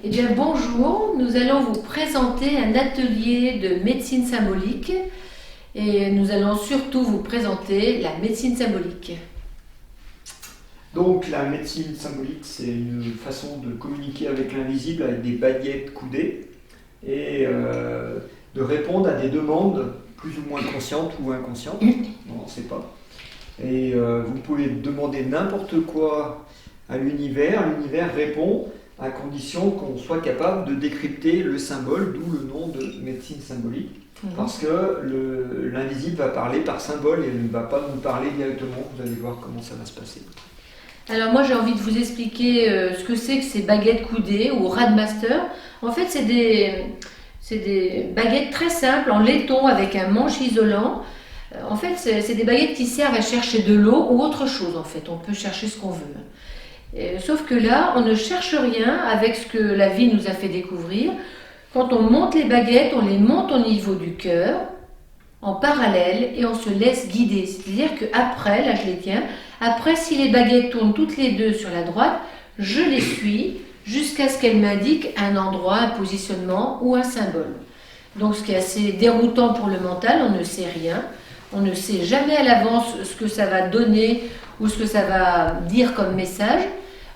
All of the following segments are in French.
Eh bien, bonjour, nous allons vous présenter un atelier de médecine symbolique et nous allons surtout vous présenter la médecine symbolique. Donc la médecine symbolique, c'est une façon de communiquer avec l'invisible avec des baguettes coudées et de répondre à des demandes plus ou moins conscientes ou inconscientes, on ne sait pas. Et vous pouvez demander n'importe quoi à l'univers répond à condition qu'on soit capable de décrypter le symbole, d'où le nom de médecine symbolique, parce que l'invisible va parler par symbole et ne va pas nous parler directement. Vous allez voir comment ça va se passer. Alors moi j'ai envie de vous expliquer ce que c'est que ces baguettes coudées ou Radmaster. En fait c'est des baguettes très simples en laiton avec un manche isolant. En fait c'est des baguettes qui servent à chercher de l'eau ou autre chose en fait. On peut chercher ce qu'on veut. Sauf que là, on ne cherche rien avec ce que la vie nous a fait découvrir. Quand on monte les baguettes, on les monte au niveau du cœur, en parallèle, et on se laisse guider. C'est-à-dire qu'après, là je les tiens, après si les baguettes tournent toutes les deux sur la droite, je les suis jusqu'à ce qu'elles m'indiquent un endroit, un positionnement ou un symbole. Donc ce qui est assez déroutant pour le mental, on ne sait rien. On ne sait jamais à l'avance ce que ça va donner ou ce que ça va dire comme message.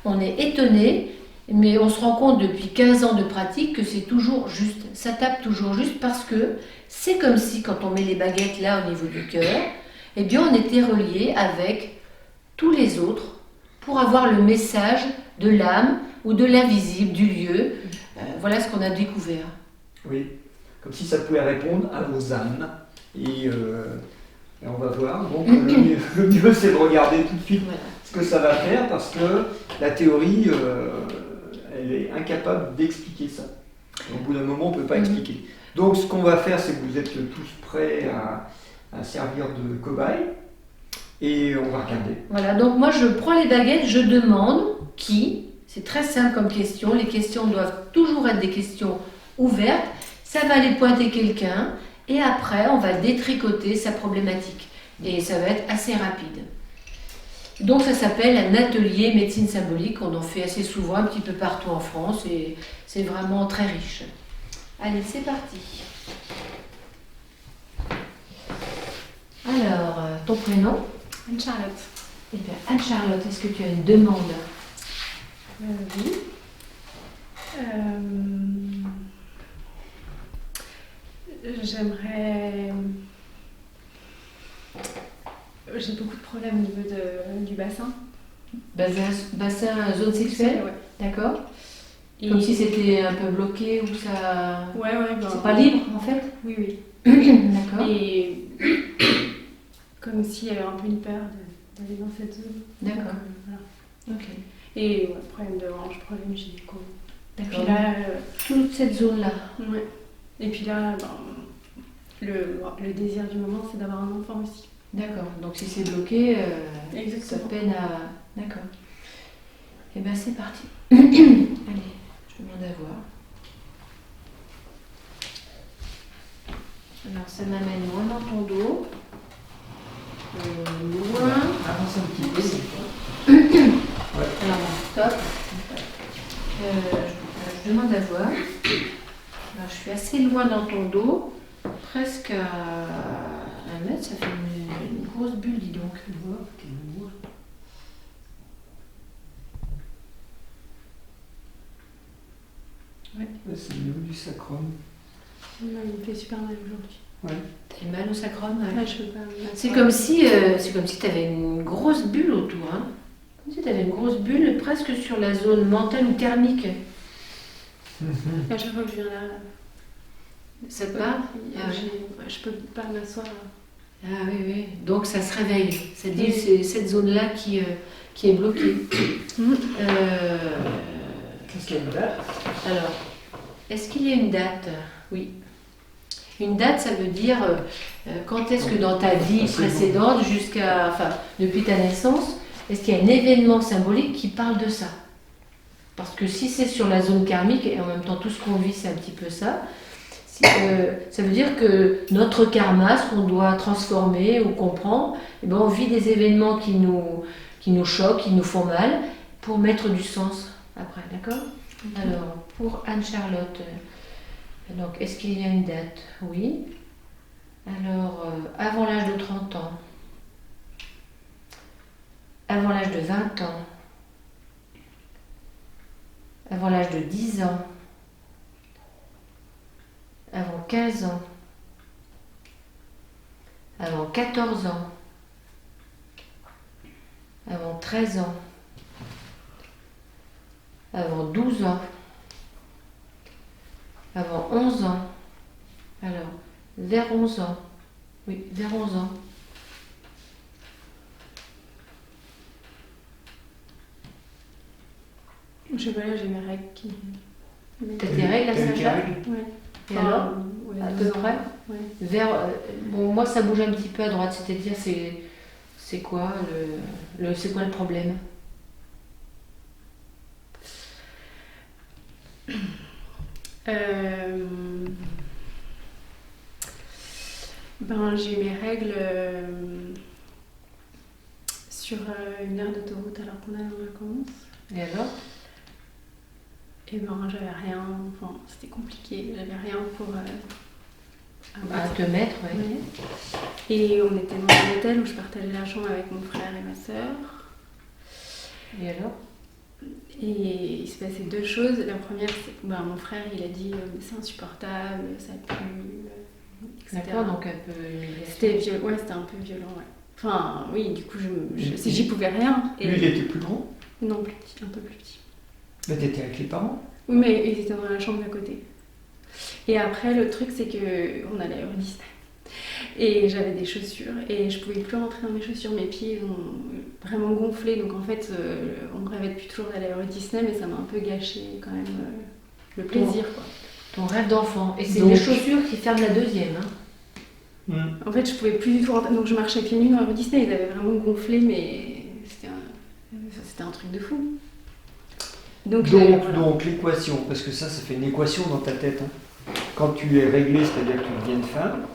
On est étonné, mais on se rend compte depuis 15 ans de pratique que c'est toujours juste. Ça tape toujours juste parce que c'est comme si quand on met les baguettes là au niveau du cœur, eh bien on était relié avec tous les autres pour avoir le message de l'âme ou de l'invisible, du lieu. Voilà ce qu'on a découvert. Oui, comme si ça pouvait répondre à vos âmes. Et on va voir. Donc le mieux c'est de regarder tout de suite ce que ça va faire parce que la théorie, elle est incapable d'expliquer ça. Au bout d'un moment, on ne peut pas expliquer. Donc ce qu'on va faire, c'est que vous êtes tous prêts à servir de cobaye et on va regarder. Voilà, donc moi je prends les baguettes, je demande qui. C'est très simple comme question. Les questions doivent toujours être des questions ouvertes. Ça va aller pointer quelqu'un. Et après, on va détricoter sa problématique. Et ça va être assez rapide. Donc ça s'appelle un atelier médecine symbolique. On en fait assez souvent, un petit peu partout en France. Et c'est vraiment très riche. Allez, c'est parti. Alors, ton prénom? Anne-Charlotte. Eh bien, Anne-Charlotte, est-ce que tu as une demande? Oui. J'aimerais... J'ai beaucoup de problèmes au niveau du bassin. Bassin, zone sexuelle? Ouais. D'accord. Comme si c'était un peu bloqué ou ça... Ouais. C'est pas libre en fait? Oui. D'accord. Et comme s'il y avait un peu une peur d'aller dans cette zone. D'accord. Voilà. Ok. Et problème de hanche, problème gynéco. D'accord. Puis là... toute cette zone-là. Ouais. Et puis là, le désir du moment, c'est d'avoir un enfant aussi. D'accord. Donc si c'est bloqué, ça Exactement. peine à... D'accord. Eh bien c'est parti. Allez, je demande à voir. Alors ça m'amène loin dans ton dos. Loin. Avance un petit peu. Ouais. Alors stop. Je demande à voir. Alors, je suis assez loin dans ton dos, presque à 1 mètre, ça fait une grosse bulle, dis donc. Ouais, c'est au niveau du sacrum. Il me fait super mal aujourd'hui. Ouais. T'as mal au sacrum? Ouais, je peux pas. C'est comme si tu avais une grosse bulle autour. Hein. Comme si tu avais une grosse bulle presque sur la zone mentale ou thermique. À chaque fois que je viens là, Ça te parle? je peux pas m'asseoir. Ah oui. Donc ça se réveille. Ça dit que c'est cette zone-là qui est bloquée. Qu'est-ce qu'il y a une date? Alors, est-ce qu'il y a une date? Oui. Une date, ça veut dire quand est-ce que dans ta vie précédente, depuis ta naissance, est-ce qu'il y a un événement symbolique qui parle de ça? Parce que si c'est sur la zone karmique, et en même temps tout ce qu'on vit, c'est un petit peu ça, ça veut dire que notre karma, ce qu'on doit transformer ou comprendre, on vit des événements qui nous choquent, qui nous font mal, pour mettre du sens après, d'accord? Alors, pour Anne-Charlotte. Donc, est-ce qu'il y a une date? Oui. Alors, avant l'âge de 30 ans, avant l'âge de 20 ans, avant l'âge de 10 ans, avant 15 ans, avant 14 ans, avant 13 ans, avant 12 ans, avant 11 ans, alors vers 11 ans, oui, vers 11 ans. Je sais pas, là j'ai mes règles qui. T'as tes règles à T'as eu tes Saint-Jacques? règles? Ouais. Et alors? Ouais, À 12 peu ans. près? Ouais. Vers, bon, moi ça bouge un petit peu à droite, c'est-à-dire c'est quoi c'est quoi le problème? Ben, j'ai eu mes règles sur une aire d'autoroute alors qu'on allait en vacances. Et alors? Et ben, j'avais rien, enfin, c'était compliqué, j'avais rien pour À te mettre, ouais. Ouais. Et on était dans un hôtel où je partageais la chambre avec mon frère et ma sœur. Et alors? Et il se passait deux choses. La première, c'est que ben, mon frère, il a dit c'est insupportable, ça pue, etc. D'accord, donc un peu humiliation. Ouais, c'était un peu violent, ouais. Enfin, oui, du coup, si j'y pouvais rien. Et... Lui, il était plus grand? Non, plus petit, un peu plus petit. Mais t'étais avec les parents? Oui, mais ils étaient dans la chambre d'à côté. Et après, le truc, c'est qu'on allait à Euro Disney. Et j'avais des chaussures et je pouvais plus rentrer dans mes chaussures. Mes pieds ont vraiment gonflé. Donc en fait, on rêvait depuis toujours d'aller à Euro Disney, mais ça m'a un peu gâché quand même le plaisir, quoi. Ton rêve d'enfant. Et c'est Donc- les chaussures qui ferment la deuxième, hein? En fait, je pouvais plus du tout rentrer. Donc je marchais pieds nus dans Euro Disney. Ils avaient vraiment gonflé, mais c'était un truc de fou. Donc Donc l'équation, parce que ça fait une équation dans ta tête. Hein. Quand tu es réglé, c'est-à-dire que tu deviens une femme,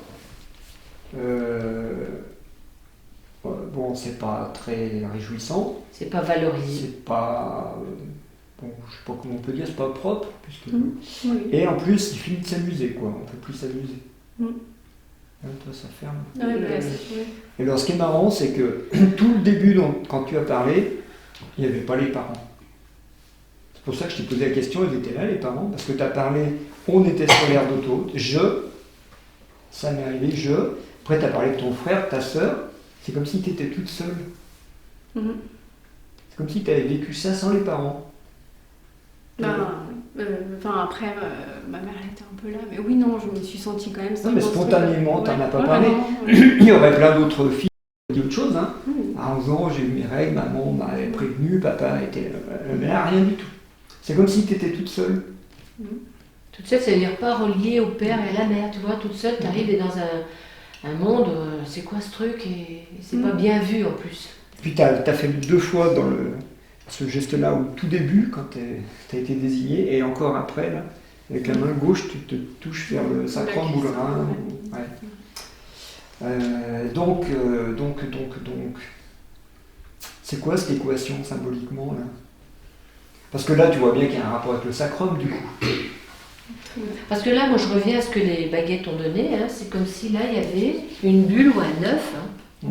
bon, c'est pas très réjouissant, C'est pas valorisé. c'est pas, bon, je sais pas comment on peut dire, c'est pas propre, puisque... Oui. Et en plus, il finit de s'amuser, quoi, on peut plus s'amuser. Mm. Hein, toi, ça ferme. Ouais, bah, ouais. Et alors, ce qui est marrant, c'est que tout le début, quand tu as parlé, il n'y avait pas les parents. C'est pour ça que je t'ai posé la question, ils étaient là, les parents, parce que tu as parlé, on était sur l'aire d'auto, ça m'est arrivé, après tu as parlé de ton frère, ta sœur, c'est comme si tu étais toute seule. Mhm. C'est comme si tu avais vécu ça sans les parents. Enfin, après, ma mère elle était un peu là, mais oui, non, je me suis sentie quand même. Non, mais spontanément, tu n'en as pas parlé. Ouais. Il y aurait plein d'autres filles qui ont dit autre chose. Hein. Mhm. À 11 ans, j'ai eu mes règles, maman m'avait prévenu, papa était. Mais là, rien du tout. C'est comme si tu étais toute seule. Toute seule, ça veut dire pas reliée au père et à la mère, tu vois. Toute seule, tu arrives dans un monde, c'est quoi ce truc? Et c'est pas bien vu en plus. Puis tu as fait 2 fois dans ce geste-là, au tout début, quand tu as été désigné, et encore après, là, avec la main gauche, tu te touches vers le sacrum ou le rein. Ouais. Donc, c'est quoi cette équation symboliquement là? Parce que là, tu vois bien qu'il y a un rapport avec le sacrum, du coup. Parce que là, moi, je reviens à ce que les baguettes ont donné. Hein. C'est comme si là, il y avait une bulle ou un œuf. Hein.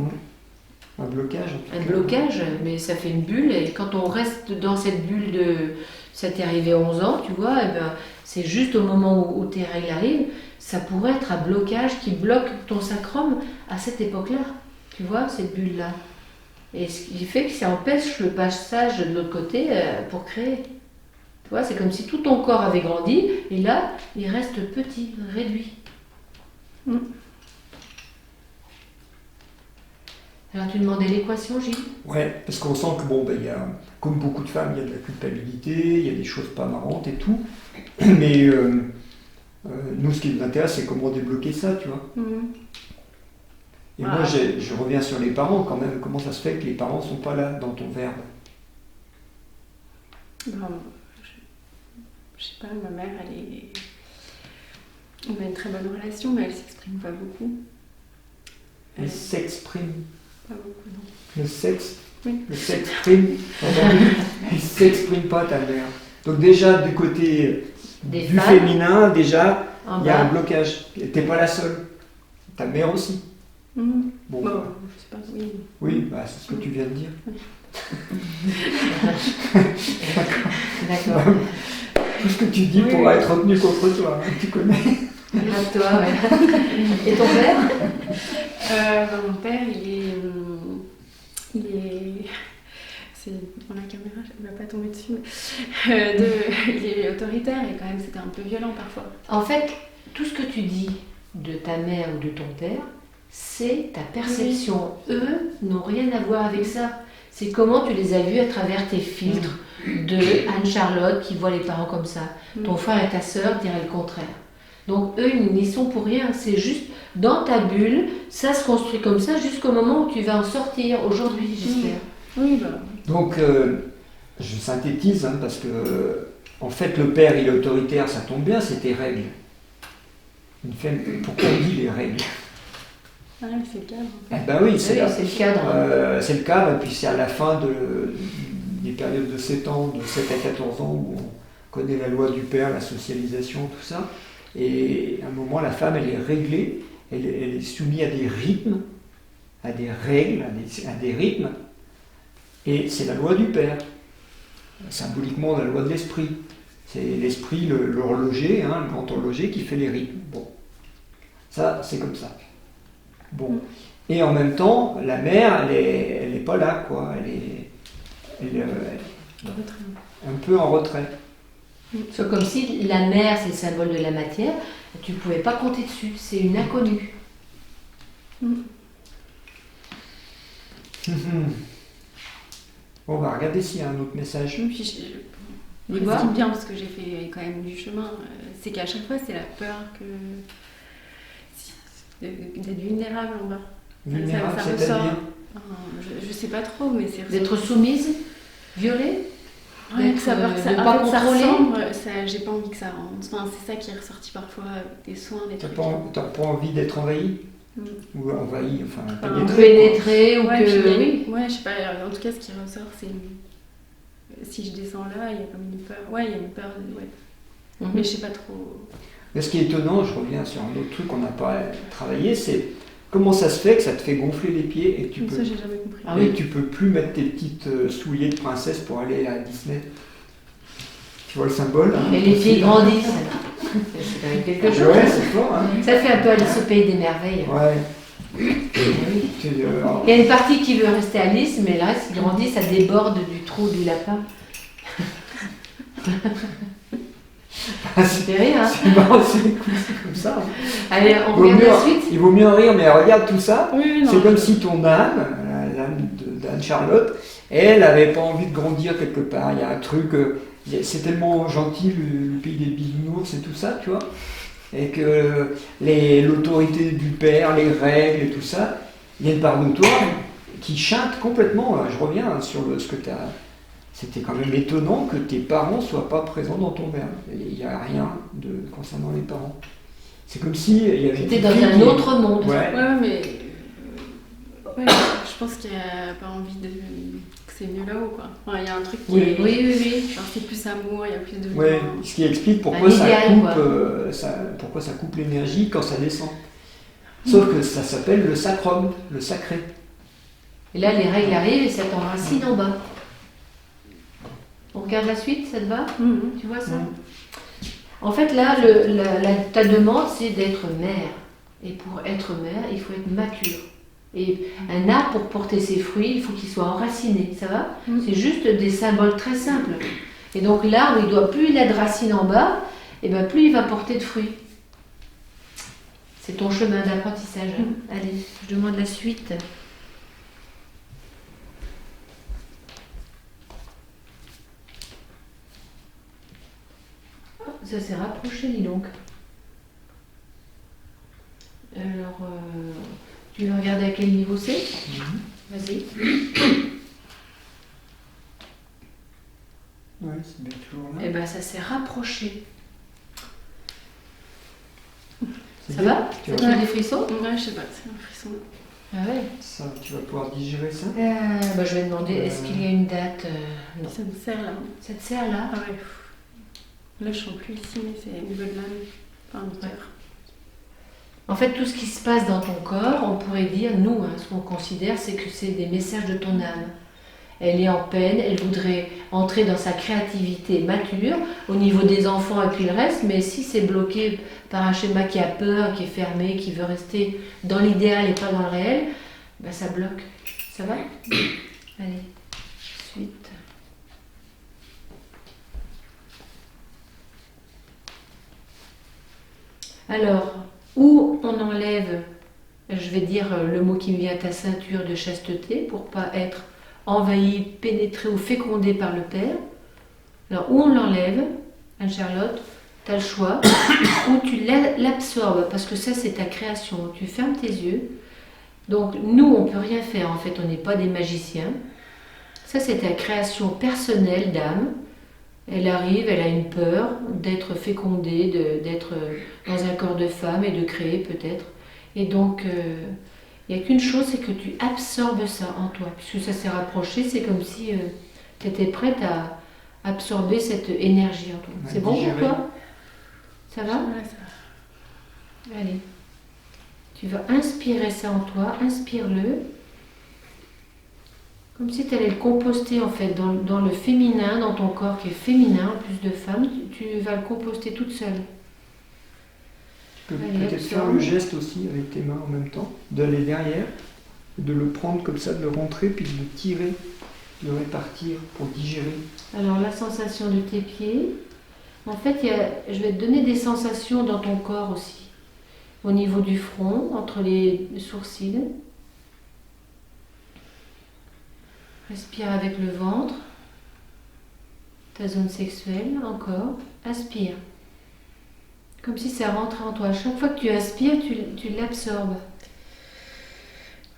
Un blocage. En tout Un cas. blocage, mais ça fait une bulle. Et quand on reste dans cette bulle ça t'est arrivé à 11 ans, tu vois, et ben, c'est juste au moment où tes règles arrivent, ça pourrait être un blocage qui bloque ton sacrum à cette époque-là. Tu vois, cette bulle-là. Et ce qui fait que ça empêche le passage de l'autre côté pour créer. Tu vois, c'est comme si tout ton corps avait grandi, et là, il reste petit, réduit. Mm. Alors tu demandais l'équation, Gilles? Ouais, parce qu'on sent que, bon, ben, il y a, comme beaucoup de femmes, il y a de la culpabilité, il y a des choses pas marrantes et tout. Mais nous, ce qui nous intéresse, c'est comment débloquer ça, tu vois. Mhm. Et moi, je reviens sur les parents quand même. Comment ça se fait que les parents sont pas là dans ton verbe? Ben, je sais pas, ma mère, on a une très bonne relation, mais elle s'exprime pas beaucoup. Elle s'exprime. Pas beaucoup, non. Le sexe. Oui. Le s'exprime. Entendu. Il s'exprime pas, ta mère. Donc déjà, du côté Des du femmes. féminin, déjà, En il y a un bas. blocage. T'es pas la seule. Ta mère aussi. Mhm. Bon, Bon, je sais pas, oui. oui, bah, c'est ce que tu viens de dire. D'accord. Tout ce que tu dis Oui, pourra oui. être retenu contre toi, hein, tu connais. À toi, ouais. Et ton père? Mon père, il est... C'est dans la caméra, je ne vais pas tomber dessus. Mais, il est autoritaire et quand même c'était un peu violent parfois. En fait, tout ce que tu dis de ta mère ou de ton père, c'est ta perception. Eux n'ont rien à voir avec ça. C'est comment tu les as vus à travers tes filtres de Anne-Charlotte qui voit les parents comme ça. Ton frère et ta sœur diraient le contraire. Donc eux, ils n'y sont pour rien. C'est juste dans ta bulle, ça se construit comme ça jusqu'au moment où tu vas en sortir aujourd'hui, j'espère. Oui, bah. Donc, je synthétise, hein, parce que, en fait, le père, il est autoritaire, ça tombe bien, c'est tes règles. Pourquoi on dit les règles? Ah, mais c'est le cadre. Eh ben oui, c'est Oui, c'est le cadre. c'est le cadre, et puis c'est à la fin des périodes de 7 ans, de 7 à 14 ans, où on connaît la loi du père, la socialisation, tout ça. Et à un moment, la femme, elle est réglée, elle est soumise à des rythmes, à des règles, à des rythmes. Et c'est la loi du père, symboliquement la loi de l'esprit. C'est l'esprit, l'horloger, hein, le grand horloger qui fait les rythmes. Bon, ça c'est comme ça. Bon, et en même temps, la mère, elle est pas là, quoi. Elle est un peu en retrait. C'est comme si la mer, c'est le symbole de la matière, tu ne pouvais pas compter dessus, c'est une inconnue. Bon, on va regarder s'il y a un autre message. Puis Dis-moi. ce qui me vient, parce que j'ai fait quand même du chemin, c'est qu'à chaque fois, c'est la peur d'être vulnérable en bas. Vulnérable, ça c'est-à-dire ressort. Je sais pas trop, mais c'est D'être soumise, violée. Ouais, d'être, que ça, de en pas fait, ça contrôler. ressemble, j'ai pas envie que ça rentre. Enfin, c'est ça qui est ressorti parfois, des soins, des T'as trucs. pas envie d'être envahi? Ou envahi, enfin, Enfin, Pénétrer ou Ouais, puis, que. Oui. ouais, je sais pas, en tout cas, ce qui ressort, c'est si je descends là, il y a comme une peur. Ouais, il y a une peur, ouais. Mhm. Mais je sais pas trop. Mais ce qui est étonnant, je reviens sur un autre truc qu'on n'a pas travaillé, c'est comment ça se fait que ça te fait gonfler les pieds et que Ça, j'ai jamais compris. Ah oui. tu peux plus mettre tes petites souliers de princesse pour aller à Disney. Tu vois le symbole, hein? Et les filles grandissent. C'est quand même quelque chose. Ouais, c'est fort, hein? Ça fait un peu Alice au pays des merveilles. Ouais. Oui. Alors, Il y a une partie qui veut rester Alice, mais le reste qui grandit, ça déborde du trou du lapin. Ça fait rire, hein? c'est marrant, c'est comme ça. Hein. Allez, on Vaut regarde mieux- la suite. Il vaut mieux en rire, mais regarde tout ça. Oui, non, C'est comme je- si ton âme, l'âme d'Anne-Charlotte, elle n'avait pas envie de grandir quelque part. Il y a un truc, c'est tellement gentil le pays des bisounours et tout ça, tu vois. Et que l'autorité du père, les règles et tout ça, il y a une part de toi qui chante complètement. Je reviens sur ce que tu as. C'était quand même étonnant que tes parents ne soient pas présents dans ton verbe. Il n'y a rien concernant les parents. C'est comme si il y avait une C'était dans fille un qui- autre monde. Ouais. Ouais, mais. Ouais, je pense qu'il n'y a pas envie que c'est mieux là-haut, quoi. Enfin, il y a un truc qui Oui, est. oui, oui, oui. Genre, c'est plus amour, il y a plus de. Ouais, ce qui explique pourquoi Un ça idéal, coupe, quoi. pourquoi ça coupe l'énergie quand ça descend. Sauf que ça s'appelle le sacrum, le sacré. Et là, les règles arrivent et ça t'enracine en bas. On regarde la suite, ça te va? Mhm. Tu vois ça? Mhm. En fait, là, ta demande, c'est d'être mère. Et pour être mère, il faut être mature. Et un arbre, pour porter ses fruits, il faut qu'il soit enraciné. Ça va? Mhm. C'est juste des symboles très simples. Et donc l'arbre, il doit plus il a de racines en bas, et ben plus il va porter de fruits. C'est ton chemin d'apprentissage. Hein. Allez, je demande la suite. Ah, ça s'est rapproché, dis donc. Alors, tu veux regarder à quel niveau c'est? Vas-y. Ouais, c'est bien toujours là. Eh ben, ça s'est rapproché. C'est Ça bien. va? Tu Ça te vois, met des frissons? Ouais, je sais pas, c'est un frisson. Ah ouais. ça, tu vas pouvoir digérer ça. Bah, je vais demander, est-ce qu'il y a une date Ça me serre là. Ça te sert là? Ah ouais. Là, je sens plus ici, mais c'est au niveau de l'âme, enfin du cœur. En fait, tout ce qui se passe dans ton corps, on pourrait dire, nous, ce qu'on considère, c'est que c'est des messages de ton âme. Elle est en peine, elle voudrait entrer dans sa créativité mature au niveau des enfants et puis le reste, mais si c'est bloqué par un schéma qui a peur, qui est fermé, qui veut rester dans l'idéal et pas dans le réel, ben ça bloque. Ça va ? Allez, suite. Alors, où on enlève, je vais dire le mot qui me vient, ta ceinture de chasteté, pour pas être envahi, pénétré ou fécondé par le Père. Alors, où on l'enlève, Anne-Charlotte, tu as le choix, ou tu l'absorbes, parce que ça, c'est ta création. Tu fermes tes yeux. Donc, nous, on ne peut rien faire, en fait, on n'est pas des magiciens. Ça, c'est ta création personnelle d'âme. Elle arrive, elle a une peur d'être fécondée, d'être dans un corps de femme et de créer, peut-être. Et donc, il n'y a qu'une chose, c'est que tu absorbes ça en toi. Puisque ça s'est rapproché, c'est comme si tu étais prête à absorber cette énergie en toi. C'est bon pour toi ? Ça va ? Ouais, ça va. Allez. Tu vas inspirer ça en toi, inspire-le. Comme si tu allais le composter en fait dans le féminin, dans ton corps qui est féminin, en plus de femme, tu vas le composter toute seule. Tu peux peut-être faire le geste aussi avec tes mains en même temps, d'aller derrière, de le prendre comme ça, de le rentrer, puis de le tirer, de le répartir pour digérer. Alors la sensation de tes pieds, en fait je vais te donner des sensations dans ton corps aussi. Au niveau du front, entre les sourcils. Respire avec le ventre, ta zone sexuelle, encore. Aspire. Comme si ça rentrait en toi. Chaque fois que tu aspires, tu l'absorbes.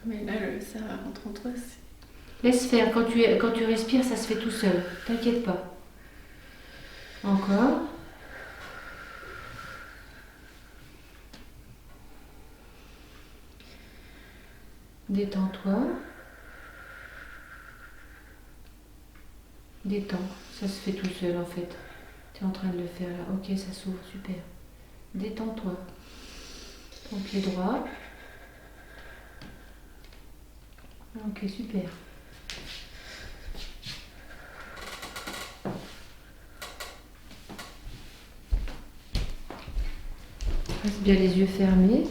Mais là, ça rentre en toi. Laisse faire. Quand tu respires, ça se fait tout seul. T'inquiète pas. Encore. Détends-toi. Détends, ça se fait tout seul en fait. Tu es en train de le faire là. Ok, ça s'ouvre, super. Détends-toi. Ton pied droit. Ok, super. Reste bien les yeux fermés.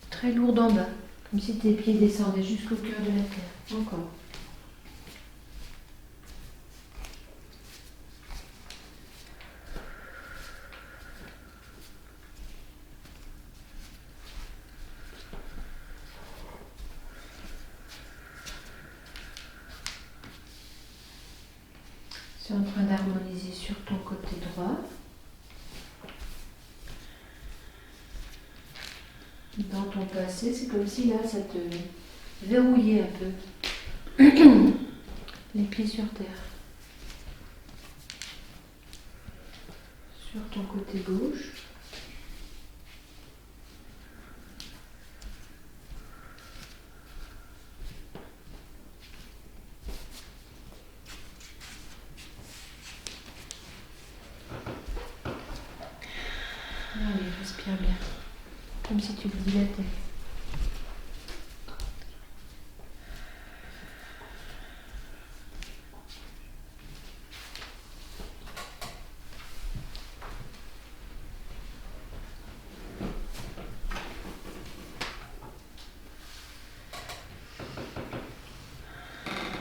Très lourde en bas, comme si tes pieds descendaient jusqu'au cœur de la terre. Encore. C'est en train d'harmoniser sur ton côté droit. Dans ton passé, c'est comme si là, ça te verrouillait un peu. Les pieds sur terre. Sur ton côté gauche. Allez, respire bien. Comme si tu le dilatais.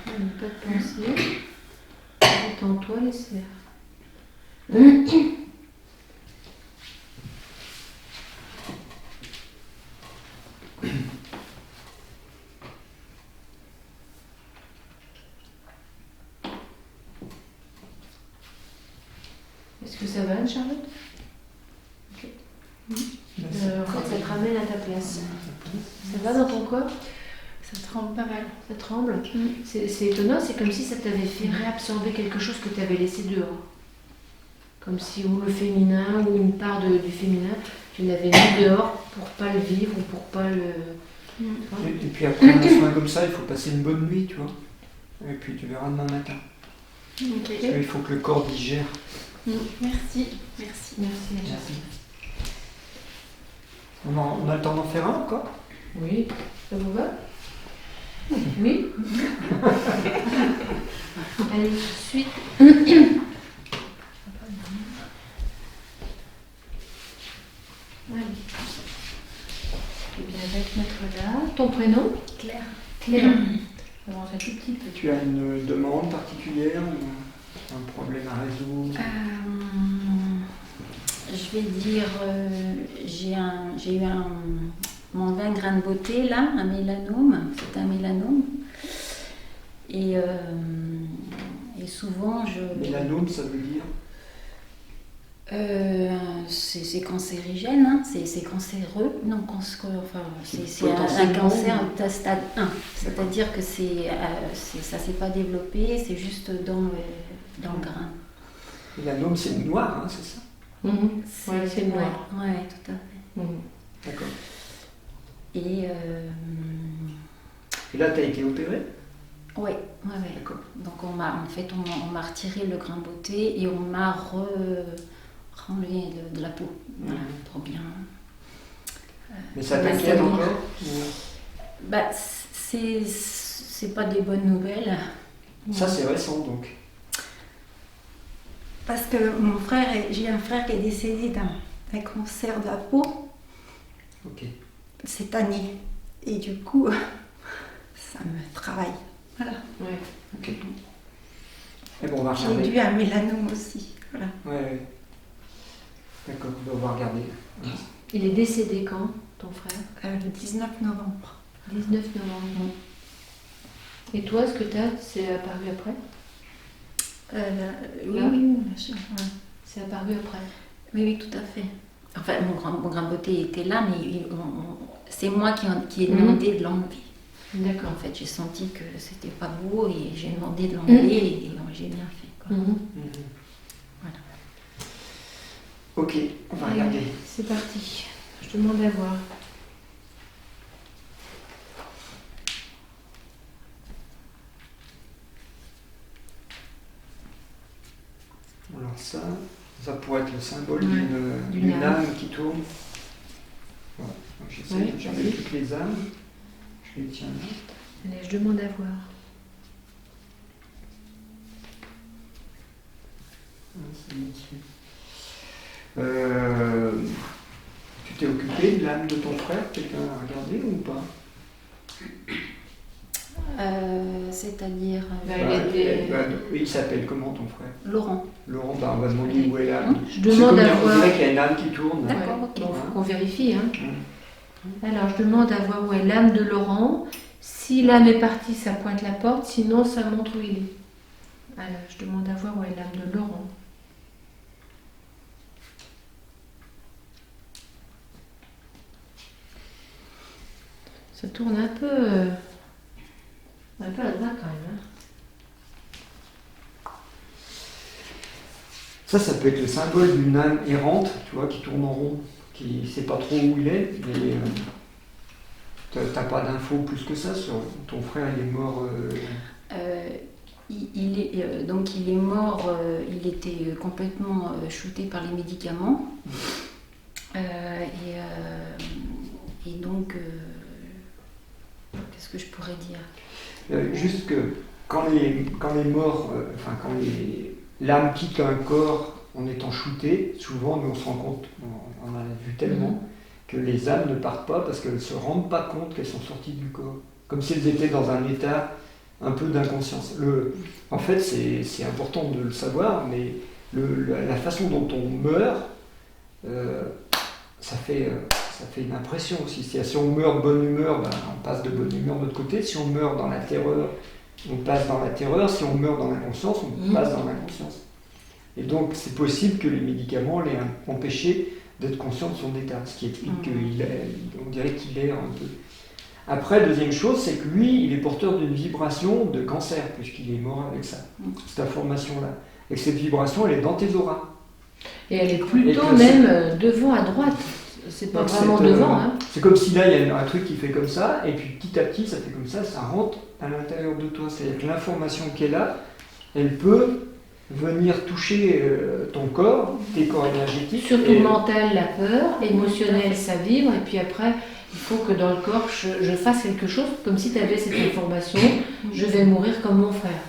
Allez, pas de pensée. Détends-toi, laisse faire. Est-ce que ça va, Anne-Charlotte? Ok. En fait, ça te ramène à ta place. Ça va dans ton corps? Ça tremble pas mal. Ça tremble. C'est étonnant, c'est comme si ça t'avait fait réabsorber quelque chose que tu avais laissé dehors. Comme si ou le féminin ou une part du féminin, tu l'avais mis dehors pour pas le vivre ou pour pas le... Et puis après un soin comme ça, il faut passer une bonne nuit, tu vois. Et puis tu verras demain matin. Ok. Parce qu'il faut que le corps digère. Merci. Merci. Merci. On a le temps d'en faire un encore? Oui, ça vous va? Oui. Allez, suite. Allez. Eh bien, on va te mettre là. Ton prénom? Claire. Claire. Alors, un tout petit peu. Tu as une demande particulière ou un problème à résoudre? Je vais dire, j'ai eu mon 20 grains de beauté là, un mélanome, c'est un mélanome. Et souvent Mélanome, ça veut dire? c'est cancérigène, hein, c'est cancéreux, non, c'est un Potentiellement. cancer de stade 1. C'est-à-dire que ça s'est pas développé, c'est juste dans le grain. Mélanome, c'est noir, hein, c'est ça? Ouais, c'est noir. Ouais, tout à fait. D'accord. Et Et là, tu as été opéré? ouais. D'accord. Donc on m'a retiré le grain de beauté et on m'a renlevé de la peau. Voilà, trop bien. Mais ça t'inquiète encore? Bah, c'est pas des bonnes nouvelles. Ça, c'est récent, donc. Parce que j'ai un frère qui est décédé d'un cancer de la peau Ok. cette année. Et du coup, ça me travaille. Voilà. Ouais. Ok. Et bon, on va J'ai regarder. dû un mélanome aussi. Voilà. Ouais. D'accord, on va regarder. Il est décédé quand, ton frère? Le 19 novembre. 19 novembre. Et toi, ce que tu as, c'est apparu après? Oui, Là. bien sûr. Ouais. C'est apparu après. Oui, tout à fait. Enfin, mon grain de beauté était là, mais c'est moi qui ai demandé de l'enlever. D'accord. En fait, j'ai senti que c'était pas beau et j'ai demandé de l'enlever et j'ai bien fait. Quoi. Voilà. Ok, on va Allez, regarder. c'est parti. Je demande à voir. Alors ça pourrait être le symbole Ouais, d'une d'une âme. âme qui tourne. Voilà. Donc, j'essaie Oui, de regarder vas-y. toutes les âmes. Je les tiens là. Allez, je demande à voir. C'est là-dessus. Tu t'es occupé de l'âme de ton frère? Quelqu'un a regardé ou pas? C'est-à-dire Il s'appelle comment ton frère? Laurent. Laurent, on va demander où est l'âme. Je demande à On voir. dirait qu'il y a une âme qui tourne. D'accord, ok. Bon, faut qu'on vérifie. Hein. Alors, je demande à voir où est l'âme de Laurent. Si l'âme est partie, ça pointe la porte. Sinon, ça montre où il est. Alors, je demande à voir où est l'âme de Laurent. Ça tourne un peu à droite quand même. Hein. Ça peut être le symbole d'une âme errante, tu vois, qui tourne en rond, qui ne sait pas trop où il est, mais t'as pas d'infos plus que ça sur ton frère, il est mort. Il est mort, il était complètement shooté par les médicaments. Et donc, qu'est-ce que je pourrais dire? Juste que quand les morts, quand l'âme quitte un corps en étant shootée, souvent nous on se rend compte, on en a vu tellement, que les âmes ne partent pas parce qu'elles ne se rendent pas compte qu'elles sont sorties du corps. Comme si elles étaient dans un état un peu d'inconscience. En fait, c'est important de le savoir, mais la façon dont on meurt, ça fait une impression aussi. Si on meurt de bonne humeur, on passe de bonne humeur de l'autre côté. Si on meurt dans la terreur, on passe dans la terreur. Si on meurt dans l'inconscience, on passe dans l'inconscience. Et donc, c'est possible que les médicaments l'aient empêché d'être conscient de son état, ce qui explique qu'on dirait qu'il erre un peu. Après, deuxième chose, c'est que lui, il est porteur d'une vibration de cancer, puisqu'il est mort avec ça, cette information-là. Et que cette vibration, elle est dans tes auras. Et elle est plutôt même devant à droite. C'est pas vraiment devant. Hein. C'est comme si là, il y a un truc qui fait comme ça, et puis petit à petit, ça fait comme ça rentre à l'intérieur de toi. C'est-à-dire que l'information qui est là, elle peut venir toucher ton corps, tes corps énergétiques. Surtout mental, la peur, émotionnel, ça vibre, et puis après, il faut que dans le corps, je fasse quelque chose, comme si tu avais cette information, je vais mourir comme mon frère.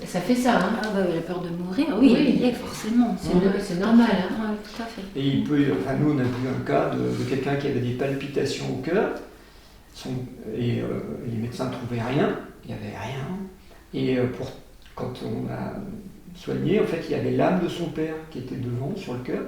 Ça fait ça, hein. Ah bah, la peur de mourir, oui, forcément. C'est normal. Hein. Ouais, tout à fait. Et il peut, enfin, nous, on a vu un cas de quelqu'un qui avait des palpitations au cœur, et les médecins ne trouvaient rien, il n'y avait rien. Et quand on a soigné, en fait, il y avait l'âme de son père qui était devant, sur le cœur,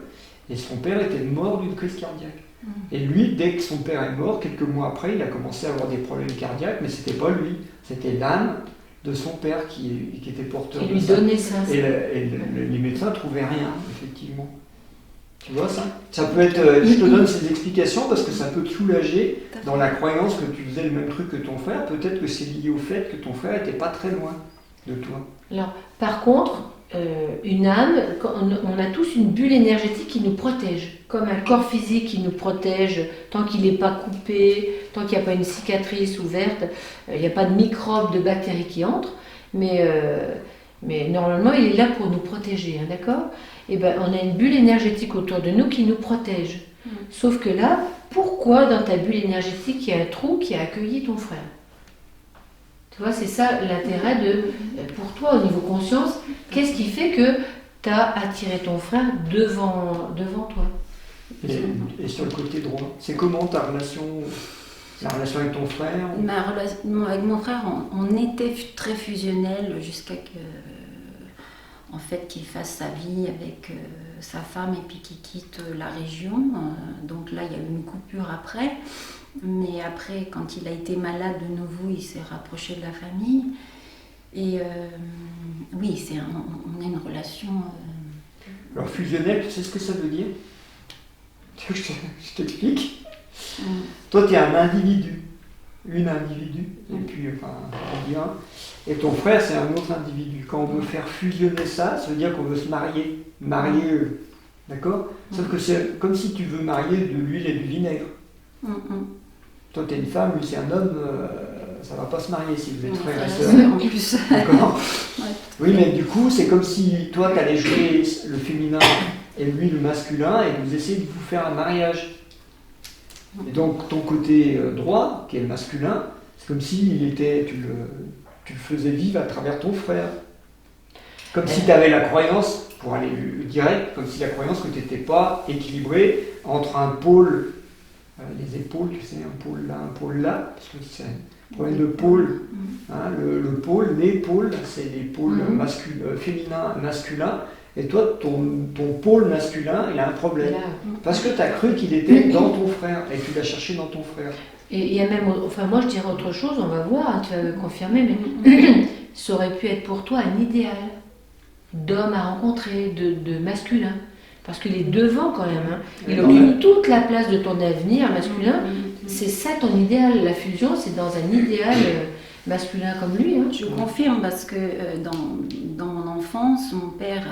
et son père était mort d'une crise cardiaque. Et lui, dès que son père est mort, quelques mois après, il a commencé à avoir des problèmes cardiaques, mais c'était pas lui, c'était l'âme de son père qui était porteur qui de lui ça. donnait ça. Et les médecins trouvaient rien, effectivement. Tu vois ça? Ça peut être. Je te donne ces explications parce que ça peut te soulager dans la croyance que tu faisais le même truc que ton frère. Peut-être que c'est lié au fait que ton frère n'était pas très loin de toi. Alors, par contre, une âme, on a tous une bulle énergétique qui nous protège, comme un corps physique qui nous protège tant qu'il n'est pas coupé, tant qu'il n'y a pas une cicatrice ouverte, il n'y a pas de microbes, de bactéries qui entrent, mais normalement il est là pour nous protéger, hein, d'accord? Et ben, on a une bulle énergétique autour de nous qui nous protège. Sauf que là, pourquoi dans ta bulle énergétique il y a un trou qui a accueilli ton frère? Tu vois, c'est ça l'intérêt pour toi au niveau conscience, qu'est-ce qui fait que tu as attiré ton frère devant toi? Et sur le côté droit, c'est comment ta relation, la relation avec ton frère? Ma relation avec mon frère, on était très fusionnels jusqu'à en fait, qu'il fasse sa vie avec sa femme et puis qu'il quitte la région. Donc là, il y a eu une coupure après. Mais après, quand il a été malade de nouveau, il s'est rapproché de la famille. Et oui, on a une relation... Alors fusionnel, tu sais ce que ça veut dire? Tu veux que je t'explique? Toi, tu es un individu, une individu, et puis, enfin, on dit un. Et ton frère, c'est un autre individu. Quand on veut faire fusionner ça, ça veut dire qu'on veut se marier eux. D'accord? Sauf que c'est comme si tu veux marier de l'huile et du vinaigre. Toi, tu es une femme, lui, c'est un homme, ça ne va pas se marier si vous êtes frère et sœur. En plus. D'accord? Oui, mais du coup, c'est comme si toi, tu allais jouer le féminin et lui, le masculin, et vous essayez de vous faire un mariage. Et donc, ton côté droit, qui est le masculin, c'est comme s'il était, tu le faisais vivre à travers ton frère. Comme si tu avais la croyance, pour aller direct, comme si la croyance que tu n'étais pas équilibré entre un pôle, les épaules, tu sais, un pôle là, parce que c'est un problème de pôle. Hein, le pôle, les pôles, c'est les pôles féminin, masculin. Et toi, ton pôle masculin, il a un problème. Parce que tu as cru qu'il était dans ton frère, et tu l'as cherché dans ton frère. Et il y a même, enfin moi je dirais autre chose, on va voir, hein, tu vas me confirmer, mais ça aurait pu être pour toi un idéal d'homme à rencontrer, de masculin. Parce qu'il est devant quand même, hein. Il occupe toute la place de ton avenir masculin. C'est ça ton idéal, la fusion, c'est dans un idéal masculin comme lui. Hein. Je confirme parce que dans mon enfance, mon père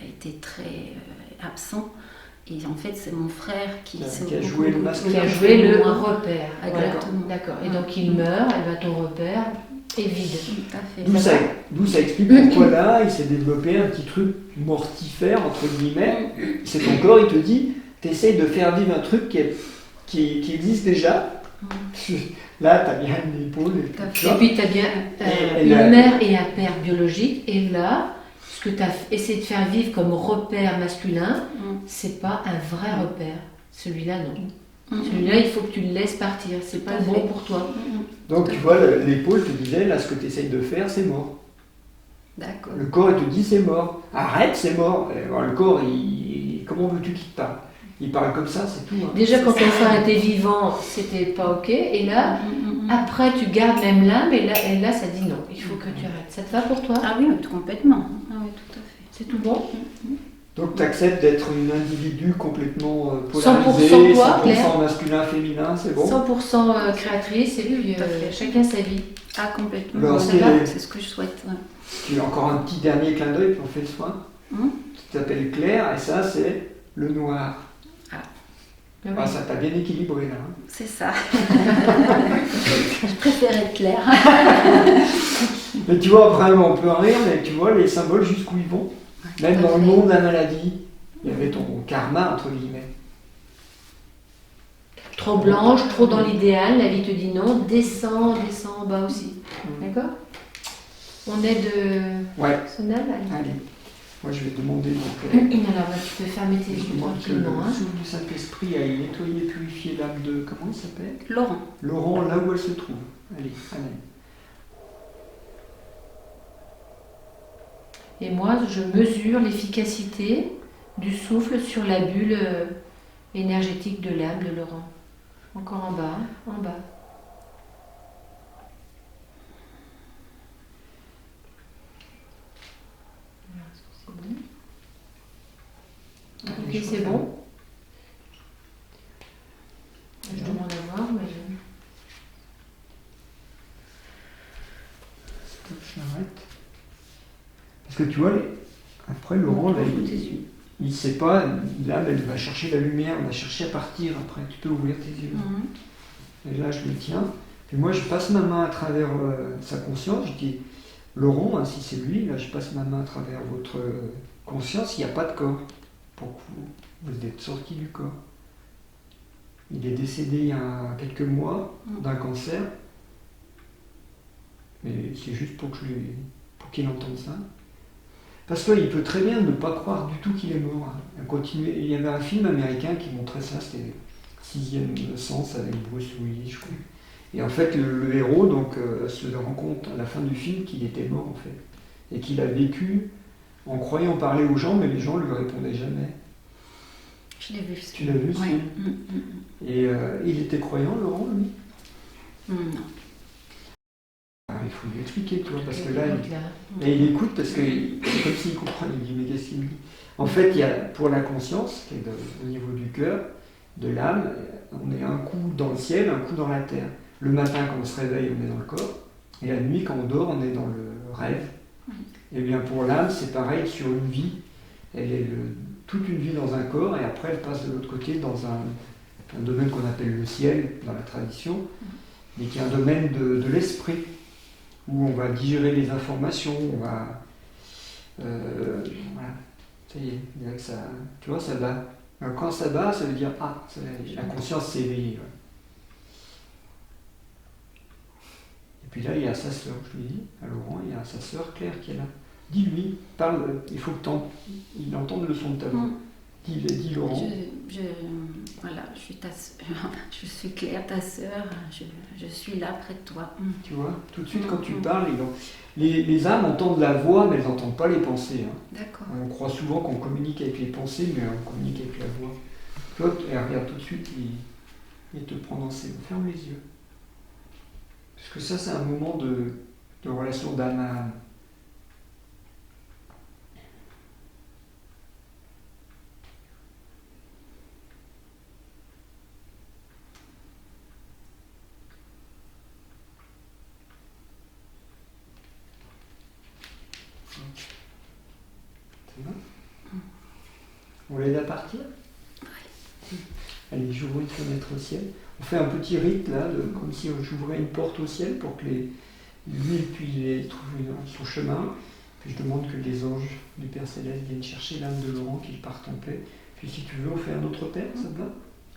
était très absent. Et en fait, c'est mon frère qui a joué le masculin. Qui a joué le repère. Exactement. Voilà. D'accord. Et donc il meurt, et ben ton repère est vide. Tout à fait. D'où ça explique pourquoi là, il s'est développé un petit truc mortifère, entre guillemets. C'est ton corps, il te dit, t'essayes de faire vivre un truc qui existe déjà. Là, tu as bien une épaule. Et puis tu as bien une mère et un père biologique. Et là, ce que tu as essayé de faire vivre comme repère masculin, c'est pas un vrai repère. Celui-là, non. Celui-là, il faut que tu le laisses partir. C'est pas bon pour toi. Donc, tu vois, l'épaule te disait, là, ce que tu essayes de faire, c'est mort. D'accord. Le corps, il te dit, c'est mort. Arrête, c'est mort. Alors, le corps, comment veux-tu qu'il te parle? Il parle comme ça, c'est tout. Hein. Déjà, quand ton frère était vivant, c'était pas ok. Et là, après, tu gardes même l'âme. Et là, ça dit non, il faut que tu arrêtes. Ça te va pour toi? Ah oui, complètement. Ah oui, tout à fait. C'est tout bon? Donc tu acceptes d'être une individu complètement 100% polarisée, toi, 100% Claire. masculin, féminin, c'est bon? 100% créatrice et puis Tout à fait. chacun sa vie. Ah, complètement. Alors, ça va. C'est ce que je souhaite. Ouais. Tu as encore un petit dernier clin d'œil, puis on fait le soin. Tu t'appelles Claire, et ça c'est le noir. Ah oui. Ah, ça t'a bien équilibré là. Hein. C'est ça. Je préfère être claire. Mais tu vois, vraiment, on peut en rire, mais tu vois les symboles jusqu'où ils vont. Même tout à dans le fait. monde de la maladie, il y avait ton karma, entre guillemets. Trop blanche, trop dans l'idéal, la vie te dit non, descends en bas aussi. D'accord? On est de Ouais, Sonal, allez. allez. Moi je vais demander donc. Alors bah, tu peux fermer tes Je yeux demande que tranquillement. le Hein. souffle du Saint-Esprit aille nettoyer et purifier l'âme de. Comment il s'appelle? Laurent. Laurent, là où elle se trouve. Allez, allez. Et moi, je mesure l'efficacité du souffle sur la bulle énergétique de l'âme de Laurent. Encore en bas, en bas. C'est bon. Allez, Ok, je c'est referme. bon. Je demande à voir, mais Stop, je m'arrête. Parce que tu vois, après Laurent, là, ouvre tes yeux. il ne sait pas, là, elle va chercher la lumière, elle va chercher à partir après. Tu peux ouvrir tes yeux. Et là, je me tiens. Puis moi, je passe ma main à travers sa conscience. Je dis, Laurent, hein, si c'est lui, là, je passe ma main à travers votre conscience. Il n'y a pas de corps. Pour que vous êtes sorti du corps. Il est décédé il y a quelques mois d'un cancer. Mais c'est juste pour qu'il entende ça. Parce qu'il peut très bien ne pas croire du tout qu'il est mort. Hein. Continuer. Il y avait un film américain qui montrait ça, c'était Sixième Sens avec Bruce Willis, je crois. Et en fait, le héros donc, se rend compte à la fin du film qu'il était mort en fait. Et qu'il a vécu en croyant parler aux gens, mais les gens ne lui répondaient jamais. Je l'ai vu. Tu l'as vu ce film? Et il était croyant, Laurent, lui? Non. Ah, il faut lui expliquer, tu vois, parce que là, Écoute, là. et il écoute parce que c'est comme s'il comprend, il dit mais qu'est-ce qu'il me dit? En fait, il y a pour la conscience, qui est au niveau du cœur, de l'âme, on est un coup dans le ciel, un coup dans la terre. Le matin, quand on se réveille, on est dans le corps, et la nuit, quand on dort, on est dans le rêve. Et bien pour l'âme, c'est pareil sur une vie. Elle est toute une vie dans un corps, et après elle passe de l'autre côté dans un domaine qu'on appelle le ciel dans la tradition, mais qui est un domaine de l'esprit, où on va digérer les informations, on va... voilà, ça y est, on dirait que ça... Tu vois, ça bat. Alors, quand ça bat, ça veut dire, ah, la conscience s'est éveillée. Ouais. Et puis là, il y a sa sœur, je lui dis, à Laurent, il y a sa sœur Claire qui est là. Dis-lui, parle, il faut que il entende le son de ta voix. Dis Laurent. Voilà, je suis je suis Claire, ta sœur, je suis là près de toi. Tu vois, tout de suite quand tu parles, les âmes entendent la voix, mais elles n'entendent pas les pensées. Hein. D'accord. On croit souvent qu'on communique avec les pensées, mais on communique avec la voix. Tu vois, elle regarde tout de suite, il te prend dans ses mains. Ferme les yeux. Parce que ça, c'est un moment de relation d'âme à âme. C'est bon? On l'aide à partir? Allez, j'ouvre une fenêtre au ciel. On fait un petit rite là, comme si j'ouvrais une porte au ciel pour que lui puis trouve son chemin. Puis je demande que les anges du Père Céleste viennent chercher l'âme de Laurent, qu'il parte en paix. Puis si tu veux, on fait un Notre Père, ça te va?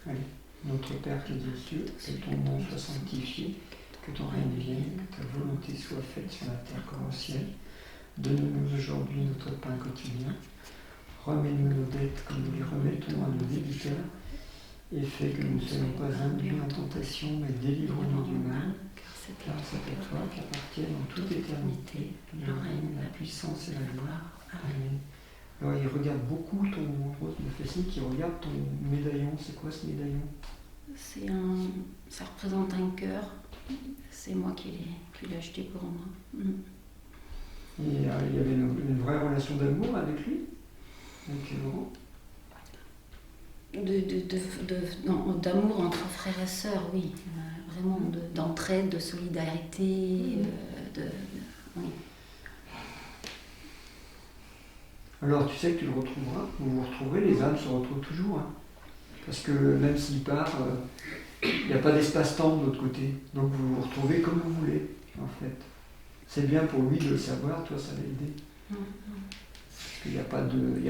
Allez, Notre Père qui es aux cieux, que ton nom soit sanctifié, que ton règne vienne, que ta volonté soit faite sur la terre comme au ciel. Donne-nous aujourd'hui notre pain quotidien. Remets-nous nos dettes comme nous les remettons à nos débiteurs. Et fais que nous ne soyons pas induits en tentation, mais délivre-nous du mal. Car c'est à toi qu'appartiennent en toute éternité le règne, la puissance et la gloire. Amen. Alors il regarde beaucoup ton rose de fascine, qui regarde ton médaillon. C'est quoi ce médaillon? Ça représente un cœur. C'est moi qui l'ai acheté pour moi. Et il y avait une vraie relation d'amour avec lui? Ok. D'amour entre frères et sœurs, oui. Vraiment d'entraide, de solidarité. Oui. Alors tu sais que tu le retrouveras, vous vous retrouverez, les âmes se retrouvent toujours. Hein. Parce que même s'il part, il n'y a pas d'espace-temps de l'autre côté. Donc vous vous retrouvez comme vous voulez, en fait. C'est bien pour lui de le savoir, toi ça va aider. Parce qu'il n'y a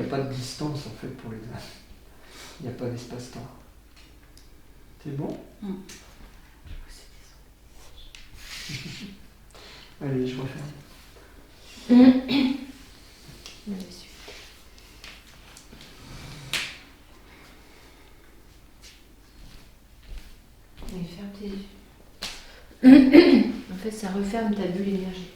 pas de distance en fait pour les âmes. Il n'y a pas d'espace-temps. C'est bon? Allez, je referme. Ferme tes yeux. En fait, ça referme ta bulle énergie.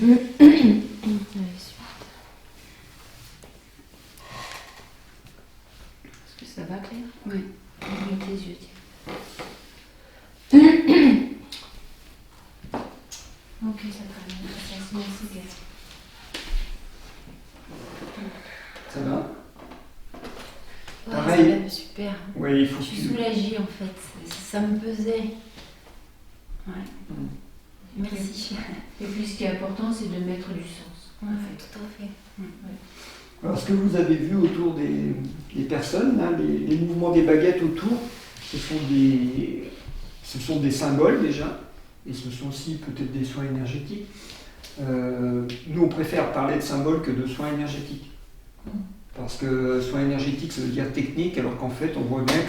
Est-ce que ça va, Claire? Oui. Ouvre tes yeux, tiens. Ok, ça va. Merci, Claire. Ça va? Ouais, Pareil. ça va, super. Oui, il faut Je suis soulagée en fait. Ça me pesait. Ouais. Merci. Et puis ce qui est important, c'est de mettre du sens. Ouais, tout à fait. Alors, ce que vous avez vu autour des personnes, là, les mouvements des baguettes autour, ce sont des symboles déjà, et ce sont aussi peut-être des soins énergétiques. Nous, on préfère parler de symboles que de soins énergétiques. Parce que soins énergétiques, ça veut dire technique, alors qu'en fait, on voit bien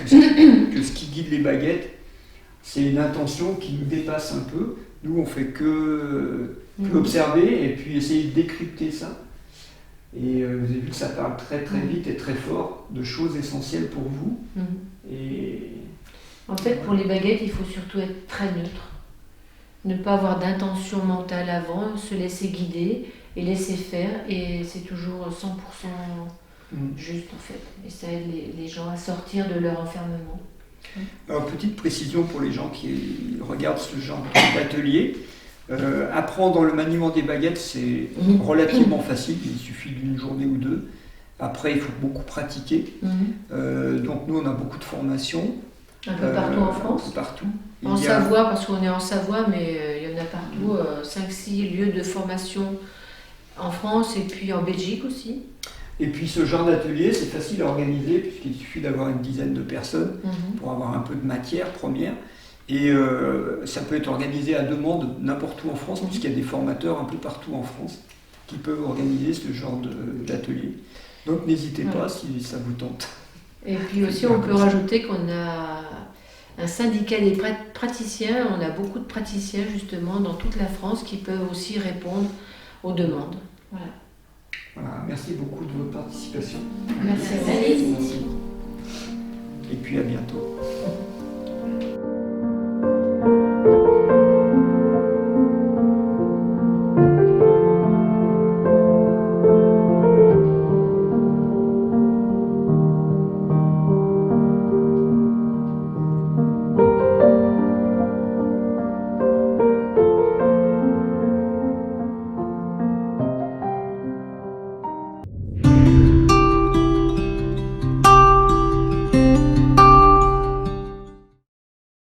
que ce qui guide les baguettes, c'est une intention qui nous dépasse un peu. Nous, on fait que observer et puis essayer de décrypter ça. Et vous avez vu que ça parle très très vite et très fort de choses essentielles pour vous. Et En fait, pour les baguettes, il faut surtout être très neutre. Ne pas avoir d'intention mentale avant, se laisser guider et laisser faire. Et c'est toujours 100% juste en fait. Et ça aide les gens à sortir de leur enfermement. alors, petite précision pour les gens qui regardent ce genre d'atelier. Apprendre le maniement des baguettes, c'est relativement facile, il suffit d'une journée ou deux. Après, il faut beaucoup pratiquer. Donc nous, on a beaucoup de formations. Un peu partout en France. Partout. En Savoie, parce qu'on est en Savoie, mais il y en a partout, 5-6 lieux de formation en France et puis en Belgique aussi. Et puis ce genre d'atelier, c'est facile à organiser puisqu'il suffit d'avoir une dizaine de personnes pour avoir un peu de matière première. Et ça peut être organisé à demande n'importe où en France, puisqu'il y a des formateurs un peu partout en France qui peuvent organiser ce genre d'atelier. Donc n'hésitez pas si ça vous tente. Et puis aussi, on peut rajouter qu'on a un syndicat des praticiens. On a beaucoup de praticiens justement dans toute la France qui peuvent aussi répondre aux demandes. Voilà. Voilà, merci beaucoup de votre participation. Merci à vous. Et puis à bientôt.